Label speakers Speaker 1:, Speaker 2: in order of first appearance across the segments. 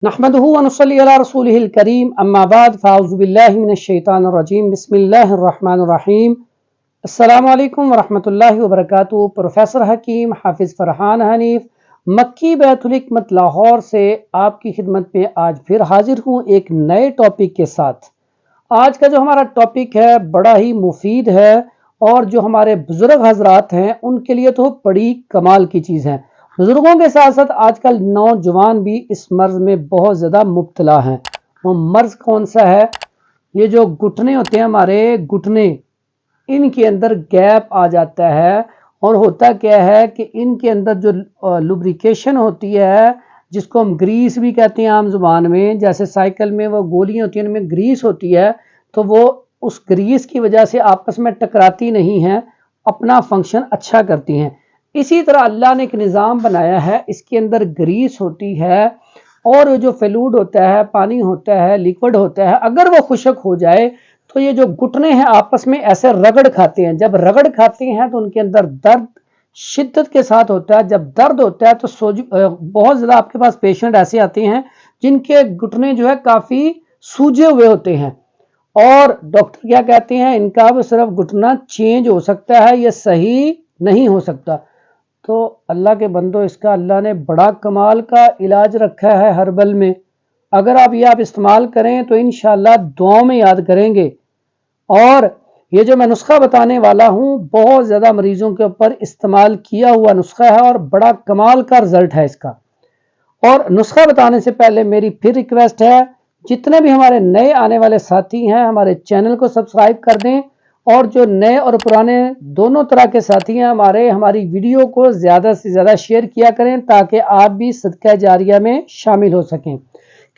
Speaker 1: नहमदुहु व नुसल्ली अला रसूलिहिल करीम अम्मा बाद फ़ाऊज़ु बिल्लाहि मिनश शैतानिर रजीम बिस्मिल्लाहिर रहमानिर रहीम। अस्सलामु अलैकुम व रहमतुल्लाहि व बरकातुहू। प्रोफेसर हकीम हाफिज़ फरहान हनीफ मक्की बैतुल हिकमत लाहौर से आपकी खिदमत में आज फिर हाजिर हूँ एक नए टॉपिक के साथ। आज का जो हमारा टॉपिक है बड़ा ही मुफीद है और जो हमारे बुजुर्ग हजरात हैं उनके लिए तो बड़ी कमाल की चीज़ है। बुजुर्गों के साथ साथ आजकल नौजवान भी इस मर्ज में बहुत ज़्यादा मुब्तला हैं। वो मर्ज कौन सा है? ये जो घुटने होते हैं हमारे घुटने, इनके अंदर गैप आ जाता है और होता क्या है कि इनके अंदर जो लुब्रिकेशन होती है, जिसको हम ग्रीस भी कहते हैं आम जुबान में, जैसे साइकिल में वो गोलियां होती हैं उनमें ग्रीस होती है, तो वो उस ग्रीस की वजह से आपस में टकराती नहीं हैं, अपना फंक्शन अच्छा करती हैं। इसी तरह अल्लाह ने एक निज़ाम बनाया है, इसके अंदर ग्रीस होती है और जो फ्लूइड होता है, पानी होता है, लिक्विड होता है, अगर वो खुश्क हो जाए तो ये जो घुटने हैं आपस में ऐसे रगड़ खाते हैं। जब रगड़ खाते हैं तो उनके अंदर दर्द शिद्दत के साथ होता है। जब दर्द होता है तो बहुत ज़्यादा आपके पास पेशेंट ऐसे आते हैं जिनके घुटने जो है काफ़ी सूजे हुए होते हैं और डॉक्टर क्या कहते हैं, इनका वो सिर्फ घुटना चेंज हो सकता है, ये सही नहीं हो सकता। तो अल्लाह के बंदो, इसका अल्लाह ने बड़ा कमाल का इलाज रखा है हर्बल में। अगर आप इस्तेमाल करें तो इंशाअल्लाह दुआओं में याद करेंगे। और ये जो मैं नुस्खा बताने वाला हूँ बहुत ज़्यादा मरीजों के ऊपर इस्तेमाल किया हुआ नुस्खा है और बड़ा कमाल का रिजल्ट है इसका। और नुस्खा बताने से पहले मेरी फिर रिक्वेस्ट है, जितने भी हमारे नए आने वाले साथी हैं हमारे चैनल को सब्सक्राइब कर दें और जो नए और पुराने दोनों तरह के साथी हैं हमारी वीडियो को ज़्यादा से ज़्यादा शेयर किया करें ताकि आप भी सदका जारिया में शामिल हो सकें।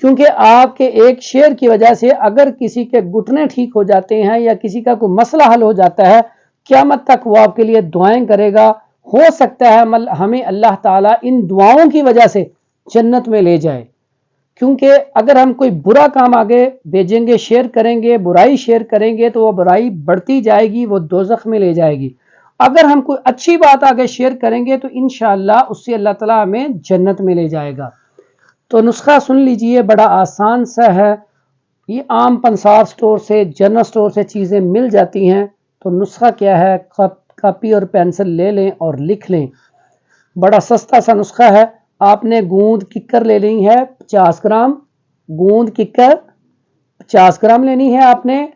Speaker 1: क्योंकि आपके एक शेयर की वजह से अगर किसी के घुटने ठीक हो जाते हैं या किसी का कोई मसला हल हो जाता है, क़यामत तक वो आपके लिए दुआएं करेगा। हो सकता है हमें अल्लाह ताला इन दुआओं की वजह से जन्नत में ले जाए। क्योंकि अगर हम कोई बुरा काम आगे भेजेंगे, शेयर करेंगे, बुराई शेयर करेंगे तो वो बुराई बढ़ती जाएगी, वो दोज़ख में ले जाएगी। अगर हम कोई अच्छी बात आगे शेयर करेंगे तो इंशाअल्लाह उससे अल्लाह ताला हमें जन्नत में ले जाएगा। तो नुस्खा सुन लीजिए, बड़ा आसान सा है। ये आम पंसार स्टोर से, जनरल स्टोर से चीज़ें मिल जाती हैं। तो नुस्खा क्या है, कॉपी और पेंसिल ले लें और लिख लें। बड़ा सस्ता सा नुस्खा है। आपने गूंद किक्कर ले ली है 50 ग्राम, गूंद किक्कर 50 ग्राम लेनी है आपने,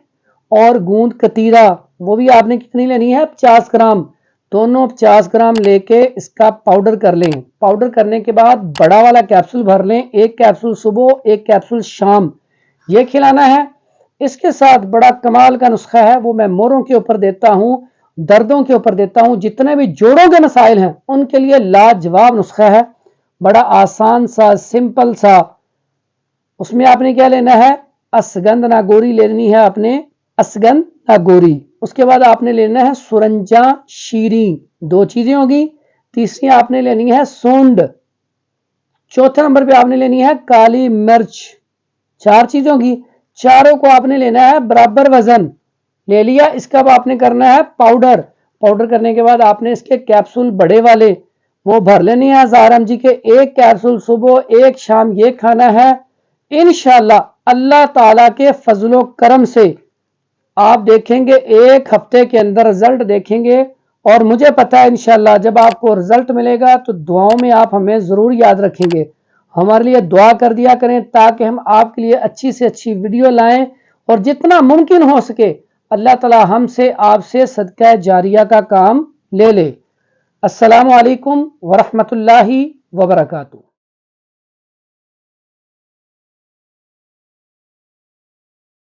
Speaker 1: और गूंद कतीरा वो भी आपने कितनी लेनी है 50 ग्राम। दोनों 50 ग्राम लेके इसका पाउडर कर लें। पाउडर करने के बाद बड़ा वाला कैप्सूल भर लें, एक कैप्सूल सुबह एक कैप्सूल शाम, ये खिलाना है। इसके साथ बड़ा कमाल का नुस्खा है, वो मैं मोरों के ऊपर देता हूँ, दर्दों के ऊपर देता हूँ, जितने भी जोड़ों के मसाइल हैं उनके लिए लाजवाब नुस्खा है। बड़ा आसान सा, सिंपल सा। उसमें आपने क्या लेना है, असगंध नागोरी लेनी है आपने, असगंध नागोरी। उसके बाद आपने लेना है सुरंजा शीरी, 2 चीजें होगी। तीसरी आपने लेनी है सूंड। चौथे नंबर पे आपने लेनी है काली मिर्च। 4 चीजें होगी। चारों को आपने लेना है बराबर वजन ले लिया। इसका अब आपने करना है पाउडर। पाउडर करने के बाद आपने इसके कैप्सूल बड़े वाले वो भर लेनी है 1000 mg के, एक कैप्सूल सुबह एक शाम, ये खाना है। इंशाअल्लाह अल्लाह ताला के फजलो करम से आप देखेंगे 1 हफ्ते के अंदर रिजल्ट देखेंगे। और मुझे पता है इंशाअल्लाह जब आपको रिजल्ट मिलेगा तो दुआओं में आप हमें ज़रूर याद रखेंगे। हमारे लिए दुआ कर दिया करें ताकि हम आपके लिए अच्छी से अच्छी वीडियो लाएं और जितना मुमकिन हो सके अल्लाह ताला हमसे आपसे सदका जारिया का काम ले ले। अस्सलामु अलैकुम वरहमतुल्लाहि वबरकातुहू।